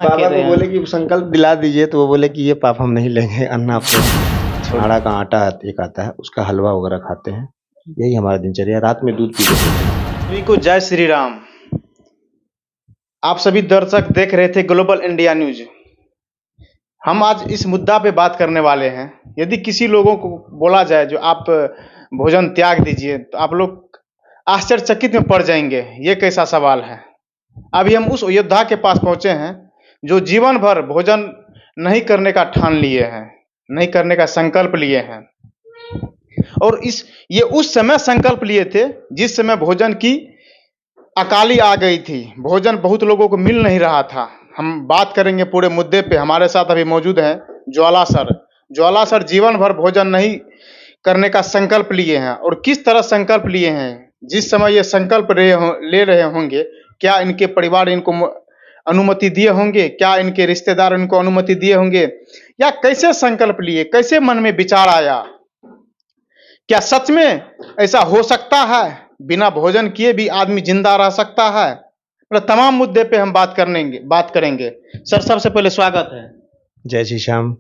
बाबा को बोले कि संकल्प दिला दीजिए, तो वो बोले कि ये पाप हम नहीं लेंगे। अन्न आपको छाड़ा का आटा एक आता है, उसका हलवा वगैरह खाते हैं। यही हमारा दिनचर्या। रात में दूध पी के सोते हैं। सभी को जय श्री राम। आप सभी दर्शक देख रहे थे ग्लोबल इंडिया न्यूज। हम आज इस मुद्दा पे बात करने वाले हैं। यदि किसी लोगों को बोला जाए जो आप भोजन त्याग दीजिए, तो आप लोग आश्चर्यचकित में पड़ जाएंगे, ये कैसा सवाल है। अभी हम उस योद्धा के पास पहुंचे हैं जो जीवन भर भोजन नहीं करने का ठान लिए हैं, नहीं करने का संकल्प लिए हैं। और ये उस समय संकल्प लिए थे जिस समय भोजन की अकाली आ गई थी, भोजन बहुत लोगों को मिल नहीं रहा था। हम बात करेंगे पूरे मुद्दे पे। हमारे साथ अभी मौजूद हैं ज्वाला सर। ज्वाला सर जीवन भर भोजन नहीं करने का संकल्प लिए हैं। और किस तरह संकल्प लिए हैं, जिस समय ये संकल्प ले रहे होंगे, क्या इनके परिवार इनको अनुमति दिए होंगे, क्या इनके रिश्तेदार इनको अनुमति दिए होंगे, या कैसे संकल्प लिए, कैसे मन में विचार आया, क्या सच में ऐसा हो सकता है बिना भोजन किए भी आदमी जिंदा रह सकता है। मतलब तमाम मुद्दे पे हम बात करेंगे। सर, सबसे पहले स्वागत है। जय श्री श्याम।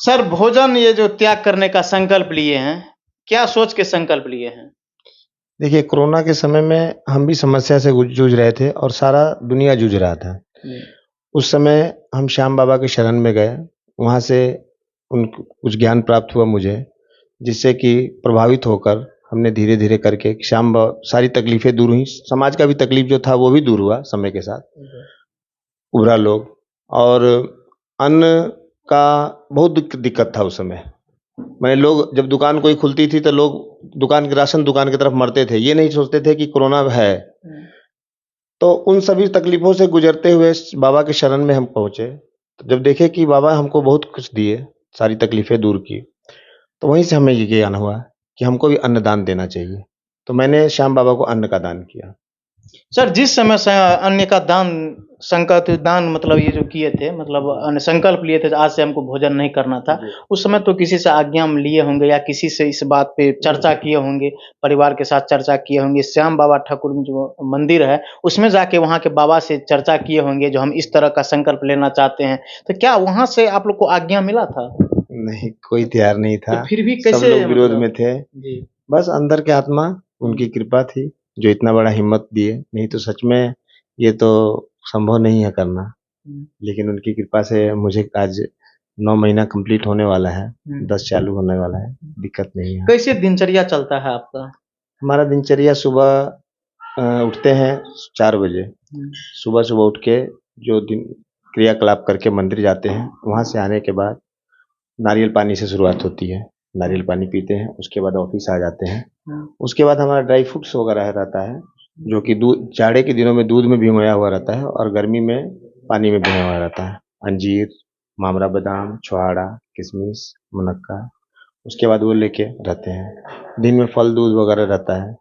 सर, भोजन ये जो त्याग करने का संकल्प लिए हैं, क्या सोच के संकल्प लिए हैं? देखिए, कोरोना के समय में हम भी समस्या से जूझ रहे थे और सारा दुनिया जूझ रहा था। उस समय हम श्याम बाबा के शरण में गए। वहाँ से कुछ ज्ञान प्राप्त हुआ मुझे, जिससे कि प्रभावित होकर हमने धीरे धीरे करके सारी तकलीफें दूर हुई। समाज का भी तकलीफ जो था वो भी दूर हुआ समय के साथ। उभरा लोग, और अन्न का बहुत दिक्कत था उस समय। मैंने लोग जब दुकान कोई खुलती थी तो लोग राशन दुकान की तरफ मरते थे, ये नहीं सोचते थे कि कोरोना है। तो उन सभी तकलीफों से गुजरते हुए बाबा के शरण में हम पहुंचे। तो जब देखे कि बाबा हमको बहुत कुछ दिए, सारी तकलीफें दूर की, तो वहीं से हमें ये ज्ञान हुआ कि हमको भी अन्न दान देना चाहिए। तो मैंने श्याम बाबा को अन्न का दान किया। सर, जिस समय से अन्न का दान मतलब ये जो किए थे, मतलब संकल्प लिए थे आज से हमको भोजन नहीं करना था, उस समय तो किसी से आज्ञा लिए होंगे या किसी से इस बात पे चर्चा किए होंगे, परिवार के साथ चर्चा किए होंगे। श्याम बाबा ठाकुर जो मंदिर है उसमें जाके वहाँ के बाबा से चर्चा किए होंगे जो हम इस तरह का संकल्प लेना चाहते हैं। तो क्या वहाँ से आप लोग को आज्ञा मिला था? नहीं, कोई तैयार नहीं था। तो फिर भी कैसे? सब लोग विरोध में थे जी। बस अंदर के आत्मा, उनकी कृपा थी जो इतना बड़ा हिम्मत दिए। नहीं तो सच में ये तो संभव नहीं है करना। लेकिन उनकी कृपा से मुझे आज 9 महीना कंप्लीट होने वाला है, 10 चालू होने वाला है, दिक्कत नहीं है। कैसे दिनचर्या चलता है आपका? हमारा दिनचर्या सुबह उठते हैं 4 बजे। सुबह उठ के जो दिन क्रियाकलाप करके मंदिर जाते हैं, वहाँ से आने के बाद नारियल पानी से शुरुआत होती है। नारियल पानी पीते हैं, उसके बाद ऑफिस आ जाते हैं। उसके बाद हमारा ड्राई फ्रूट्स वगैरह रहता है, जो कि जाड़े के दिनों में दूध में भिगोया हुआ रहता है और गर्मी में पानी में भिगोया हुआ रहता है। अंजीर, मामरा बादाम, छुहाड़ा, किशमिश, मुनक्का, उसके बाद वो लेके रहते हैं। दिन में फल दूध वगैरह रहता है,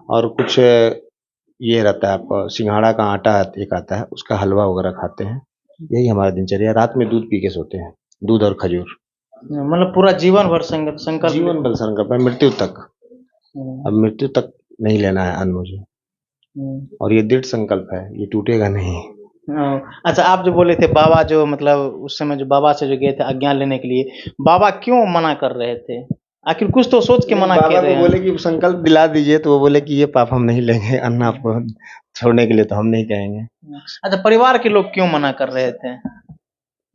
और कुछ ये रहता है आपका सिंघाड़ा का आटा एक आता है, उसका हलवा वगैरह खाते हैं। यही हमारा दिनचर्या। रात में दूध पी के सोते हैं, दूध और खजूर। मतलब पूरा जीवन भर संकल्प? जीवन भर संकल्प है, मृत्यु तक। अब मृत्यु तक नहीं लेना है अन्न मुझे, और ये दृढ़ संकल्प है, ये टूटेगा नहीं। अच्छा, आप जो बोले थे बाबा जो मतलब उस समय जो बाबा से जो गए थे आज्ञा लेने के लिए, बाबा क्यों मना कर रहे थे? आखिर कुछ तो सोच के मना कर रहे हैं। बाबा को बोले कि संकल्प दिला दीजिए, तो वो बोले कि ये पाप हम नहीं लेंगे। अन्न आपको छोड़ने के लिए तो हम नहीं कहेंगे। अच्छा, परिवार के लोग क्यों मना कर रहे थे?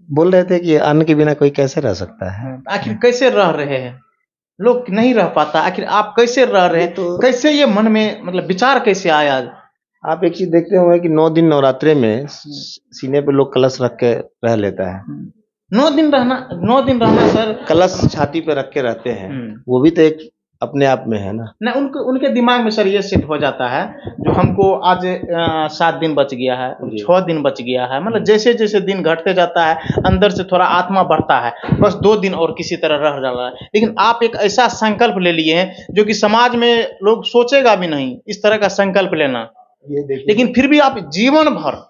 बोल रहे थे कि अन्न के बिना कोई कैसे रह सकता है। आखिर कैसे रह रहे हैं लोग? नहीं रह पाता। आखिर आप कैसे रह रहे हैं? तो कैसे ये मन में मतलब विचार कैसे आया? आप एक चीज देखते होंगे कि 9 दिन नवरात्रे में सीने पे लोग कलश रख के रह लेता है। 9 दिन रहना सर, कलश छाती पे रख के रहते हैं, वो भी तो एक अपने आप में है ना। उनके दिमाग में सर ये सेट हो जाता है जो हमको आज 7 दिन बच गया है, 6 दिन बच गया है। मतलब जैसे जैसे दिन घटते जाता है अंदर से थोड़ा आत्मा बढ़ता है, बस 2 दिन और किसी तरह रह जाला है। लेकिन आप एक ऐसा संकल्प ले लिए हैं जो कि समाज में लोग सोचेगा भी नहीं इस तरह का संकल्प लेना। लेकिन फिर भी आप जीवन भर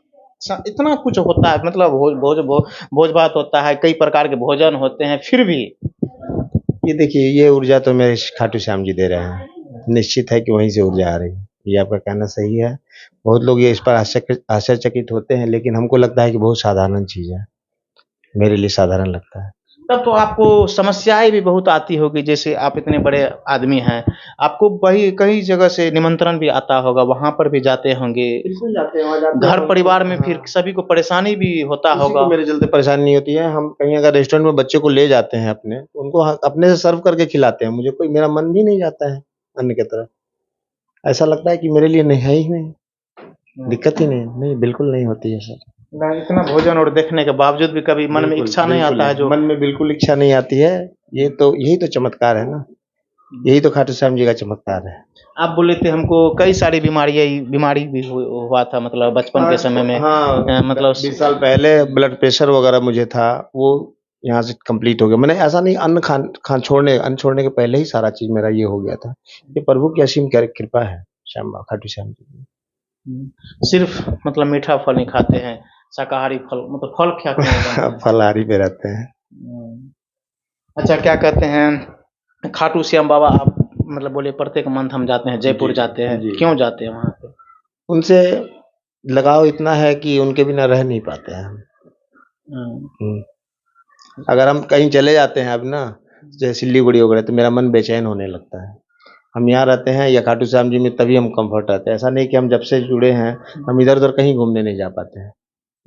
इतना कुछ होता है, मतलब भोज भात होता है, कई प्रकार के भोजन होते हैं, फिर भी ये देखिए, ये ऊर्जा तो मेरे खाटू श्याम जी दे रहे हैं। निश्चित है कि वहीं से ऊर्जा आ रही है। ये आपका कहना सही है। बहुत लोग ये इस पर आश्चर्यचकित होते हैं, लेकिन हमको लगता है कि बहुत साधारण चीज़ है। मेरे लिए साधारण लगता है। तब तो आपको समस्याएँ भी बहुत आती होगी, जैसे आप इतने बड़े आदमी हैं, आपको वही कई जगह से निमंत्रण भी आता होगा, वहाँ पर भी जाते होंगे। बिल्कुल जाते हैं, वहाँ जाते हैं घर और परिवार में फिर हाँ, सभी को परेशानी भी होता किसी को होगा। मेरे चलते परेशानी नहीं होती है। हम कहीं अगर रेस्टोरेंट में बच्चे को ले जाते हैं अपने, तो उनको अपने से सर्व करके खिलाते हैं। मुझे कोई मेरा मन भी नहीं जाता है अन्न की तरफ। ऐसा लगता है कि मेरे लिए नहीं है ही नहीं, दिक्कत ही नहीं, नहीं बिल्कुल नहीं होती है सर। ना इतना भोजन और देखने के बावजूद भी कभी मन में बिल्कुल, इच्छा नहीं बिल्कुल आता है जो मन में बिल्कुल इच्छा नहीं आती है। यही तो चमत्कार है ना, यही तो खाटू श्याम जी का चमत्कार है। आप बोले थे हमको कई सारी बीमारी भी हुआ था, मतलब बचपन के समय में। हाँ, मतलब 20 साल पहले ब्लड प्रेशर वगैरह मुझे था, वो यहाँ से कंप्लीट हो गया। मैंने ऐसा नहीं, अन्न छोड़ने के पहले ही सारा चीज़ मेरा ये हो गया था। ये प्रभु की असीम कृपा है, खाटू श्याम जी की। सिर्फ मतलब मीठा फल नहीं खाते हैं, शाकाहारी फल, मतलब फल क्या क्या फलाहारी पे रहते हैं। अच्छा, क्या कहते हैं, खाटू श्याम बाबा आप मतलब बोले प्रत्येक मंथ हम जाते हैं, जयपुर जी, जाते हैं, जी। क्यों जाते हैं वहाँ पे? उनसे लगाव इतना है कि उनके बिना रह नहीं पाते हैं हम। अगर हम कहीं चले जाते हैं अब ना, जैसे सिल्लीगुड़ी वगैरह, तो मेरा मन बेचैन होने लगता है। हम यहाँ रहते हैं या खाटू श्याम जी में, तभी हम कंफर्ट रहते हैं। ऐसा नहीं कि हम जब से जुड़े हैं हम इधर उधर कहीं घूमने नहीं जा पाते हैं,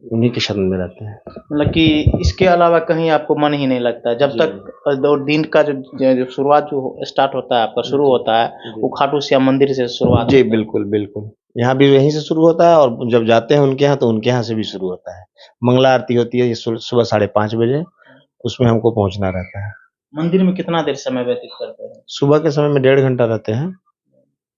उन्हीं के शरण में रहते हैं। मतलब कि इसके अलावा कहीं आपको मन ही नहीं लगता है, जब जी। तक दो दिन का जो शुरुआत जो स्टार्ट होता है आपका, शुरू होता है, वो खाटू श्याम मंदिर से शुरुआत जी होता है। बिल्कुल बिल्कुल, यहाँ भी यहीं से शुरू होता है, और जब जाते हैं उनके यहाँ तो उनके यहाँ से भी शुरू होता है। मंगला आरती होती है ये सुबह 5:30 बजे, उसमें हमको पहुँचना रहता है। मंदिर में कितना देर समय व्यतीत करते हैं? सुबह के समय में 1.5 घंटा रहते हैं,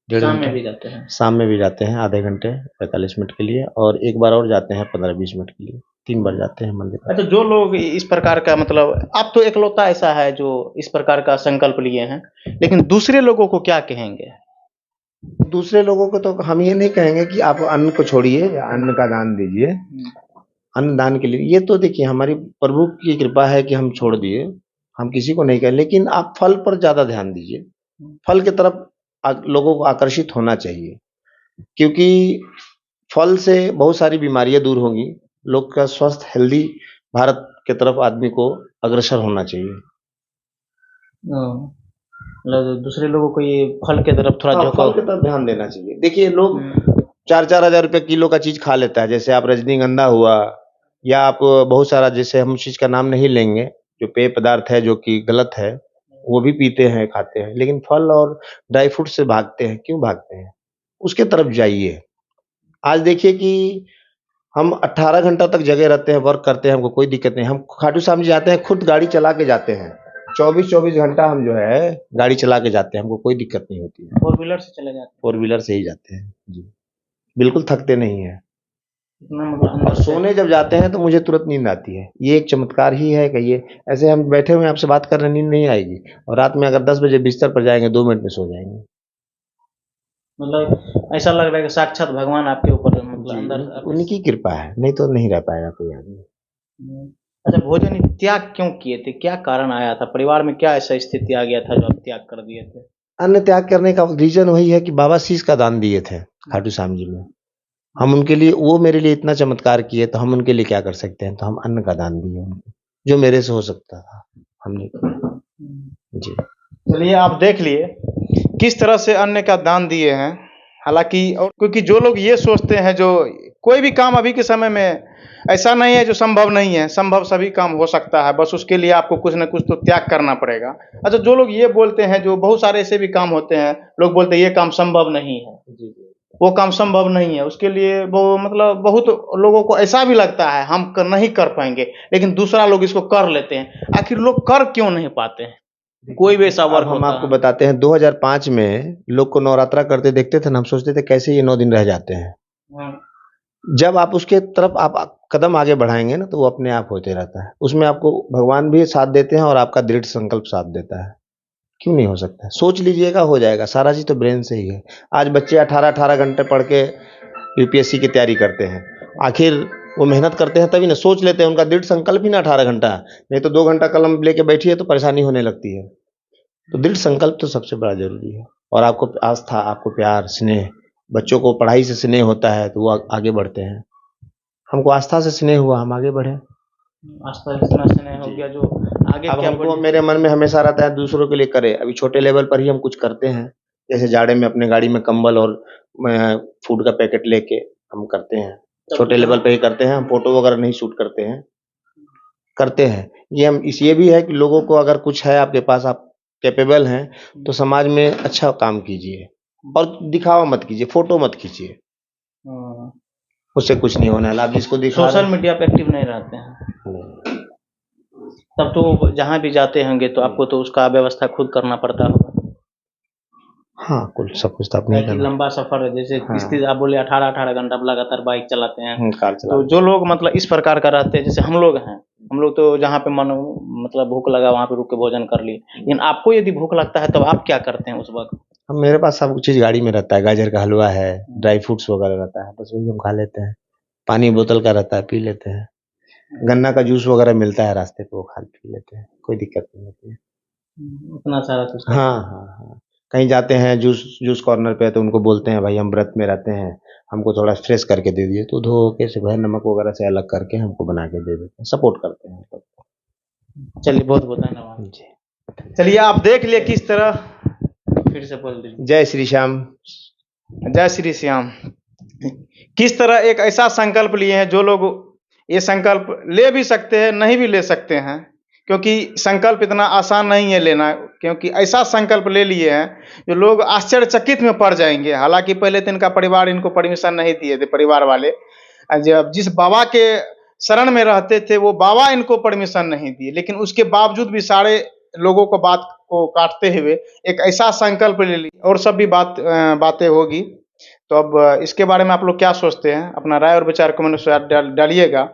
1.5 शाम में घंटा। भी जाते हैं? शाम में भी जाते हैं आधे घंटे 45 मिनट के लिए, और एक बार और जाते हैं 15-20 मिनट के लिए। 3 बार जाते हैं मंदिर में। अच्छा, जो लोग इस प्रकार का, मतलब आप तो इकलौता ऐसा है जो इस प्रकार का संकल्प लिए हैं, लेकिन दूसरे लोगों को क्या कहेंगे? दूसरे लोगों को तो हम ये नहीं कहेंगे कि आप अन्न को छोड़िए या अन्न का दान दीजिए। अन्न दान के लिए ये तो देखिए हमारी प्रभु की कृपा है कि हम छोड़ दिए, हम किसी को नहीं कहें, लेकिन आप फल पर ज़्यादा ध्यान दीजिए। फल की तरफ लोगों को आकर्षित होना चाहिए, क्योंकि फल से बहुत सारी बीमारियां दूर होंगी। लोग का स्वस्थ हेल्दी भारत की तरफ आदमी को अग्रसर होना चाहिए। मतलब दूसरे लोगों को ये फल के तरफ थोड़ा हाँ, झुकाव। फल की तरफ ध्यान देना चाहिए। देखिए लोग 4-4 हज़ार रुपए किलो का चीज़ खा लेता है, जैसे आप रजनीगंधा हुआ, या आप बहुत सारा, जैसे हम उस चीज़ का नाम नहीं लेंगे, जो पेय पदार्थ है जो कि गलत है, वो भी पीते हैं, खाते हैं, लेकिन फल और ड्राई फ्रूट से भागते हैं। क्यों भागते हैं? उसके तरफ जाइए। आज देखिए कि हम 18 घंटा तक जगे रहते हैं, वर्क करते हैं, हमको कोई दिक्कत नहीं। हम खाटू श्याम जी जाते हैं, खुद गाड़ी चला के जाते हैं। 24-24 घंटा हम जो है गाड़ी चला के जाते हैं, हमको कोई दिक्कत नहीं होती है। फोर व्हीलर से चले जाते फोर व्हीलर से ही जाते हैं जी, बिल्कुल थकते नहीं हैं। हैं, इतना मतलब अंदर और से। सोने जब जाते हैं तो मुझे तुरंत नींद आती है। ये एक चमत्कार ही है, कहिए। ऐसे हम बैठे हुए हैं, आपसे बात कर रहे हैं, नींद नहीं आएगी, और रात में अगर 10 बजे बिस्तर पर जाएंगे 2 मिनट में सो जाएंगे। मतलब ऐसा लग रहा है कि साक्षात भगवान आपके ऊपर, मतलब जी, अंदर आपके। उन्हीं की कृपा है, नहीं तो नहीं रह पाएगा कोई आदमी। अच्छा, भोजन त्याग क्यों किए थे, क्या कारण आया था, परिवार में क्या ऐसा स्थिति आ गया था जो आप त्याग कर दिए थे? अन्न त्याग करने का रीजन वही है कि बाबा शीश का दान दिए थे खाटू श्याम जी में। हम उनके लिए, वो मेरे लिए इतना चमत्कार किए, तो हम उनके लिए क्या कर सकते हैं? तो हम अन्न का दान दिए उनको, जो मेरे से हो सकता था हमने किया। जी। चलिए, आप देख लिए किस तरह से अन्न का दान दिए हैं। हालांकि और क्योंकि जो लोग ये सोचते हैं, जो कोई भी काम अभी के समय में ऐसा नहीं है जो संभव नहीं है, संभव सभी काम हो सकता है, बस उसके लिए आपको कुछ ना कुछ तो त्याग करना पड़ेगा। अच्छा, जो लोग ये बोलते हैं, जो बहुत सारे ऐसे भी काम होते हैं, लोग बोलते हैं ये काम संभव नहीं है, वो काम संभव नहीं है, उसके लिए वो मतलब बहुत लोगों को ऐसा भी लगता है हम नहीं कर पाएंगे, लेकिन दूसरा लोग इसको कर लेते हैं। आखिर लोग कर क्यों नहीं पाते हैं? कोई भी ऐसा अब वर्क हम होता आपको है। बताते हैं, 2005 में लोग को नवरात्रा करते देखते थे ना, हम सोचते थे कैसे ये 9 दिन रह जाते हैं। जब आप उसके तरफ आप कदम आगे बढ़ाएंगे ना, तो वो अपने आप होते रहता है। उसमें आपको भगवान भी साथ देते हैं और आपका दृढ़ संकल्प साथ देता है। क्यों नहीं हो सकता है? सोच लीजिएगा, हो जाएगा। सारा चीज़ तो ब्रेन से ही है। आज बच्चे 18-18 घंटे पढ़ के यूपीएससी की तैयारी करते हैं। आखिर वो मेहनत करते हैं तभी ना, सोच लेते हैं। उनका दृढ़ संकल्प ही ना 18 घंटा है। नहीं तो 2 घंटा कलम लेके बैठिए तो परेशानी होने लगती है। तो दृढ़ संकल्प तो सबसे बड़ा ज़रूरी है, और आपको आस्था, आपको प्यार, स्नेह, बच्चों को पढ़ाई से स्नेह होता है तो वो आगे बढ़ते हैं। हमको आस्था से स्नेह हुआ, हम आगे बढ़े। आस्था इतना स्नेह हो गया जो आगे अब क्या हमको मेरे मन में हमेशा रहता है दूसरों के लिए करे। अभी छोटे लेवल पर ही हम कुछ करते हैं, जैसे जाड़े में अपने गाड़ी में कंबल और फूड का पैकेट लेके हम करते हैं। छोटे लेवल पे ही करते हैं, हम फोटो वगैरह नहीं शूट करते हैं, करते हैं। ये भी है कि लोगों को अगर कुछ है आपके पास, आप कैपेबल हैं, तो समाज में अच्छा काम कीजिए और दिखावा मत कीजिए, फोटो मत खींचिए, उससे कुछ नहीं होना है। आप जिसको दिखा सोशल मीडिया पे एक्टिव नहीं रहते हैं, तब तो जहाँ भी जाते होंगे तो आपको तो उसका व्यवस्था खुद करना पड़ता होगा। हाँ, कुल सब कुछ तो अपने कि लंबा सफर है, जैसे किस आप बोले 18 घंटा लगातार बाइक चलाते हैं, कार तो जो लोग मतलब इस प्रकार का रहते हैं, जैसे हम लोग हैं, हम लोग तो जहाँ पे मन मतलब भूख लगा वहाँ पे रुक के भोजन कर लिए, लेकिन आपको यदि भूख लगता है तो आप क्या करते हैं उस वक्त? हम मेरे पास सब चीज़ गाड़ी में रहता है, गाजर का हलवा है, ड्राई फ्रूट्स वगैरह रहता है, बस वही हम खा लेते हैं। पानी बोतल का रहता है, पी लेते हैं। गन्ना का जूस वगैरह मिलता है रास्ते पे, वो खा पी लेते हैं, कोई दिक्कत नहीं होती है। इतना सारा कुछ। हाँ। कहीं जाते हैं जूस कॉर्नर पे तो उनको बोलते हैं भाई हम व्रत में रहते हैं, हमको थोड़ा फ्रेश करके दे दिए, तो धो के से नमक वगैरह से अलग करके हमको बना के दे देते हैं, सपोर्ट करते हैं सब। चलिए, बहुत बहुत धन्यवाद जी। चलिए, आप देख लिए किस तरह, फिर से बोल दीजिए। जय श्री श्याम। जय श्री श्याम। किस तरह एक ऐसा संकल्प लिए हैं, जो लोग ये संकल्प ले भी सकते हैं, नहीं भी ले सकते हैं, क्योंकि संकल्प इतना आसान नहीं है लेना, क्योंकि ऐसा संकल्प ले लिए हैं जो लोग आश्चर्यचकित में पड़ जाएंगे। हालांकि पहले तो इनका परिवार इनको परमिशन नहीं दिए थे, परिवार वाले जब जिस बाबा के शरण में रहते थे वो बाबा इनको परमिशन नहीं दिए, लेकिन उसके बावजूद भी सारे लोगों को बात को काटते हुए एक ऐसा संकल्प ले लिया। और सब भी बातें होगी, तो अब इसके बारे में आप लोग क्या सोचते हैं? अपना राय और विचार कमेंट में डालिएगा।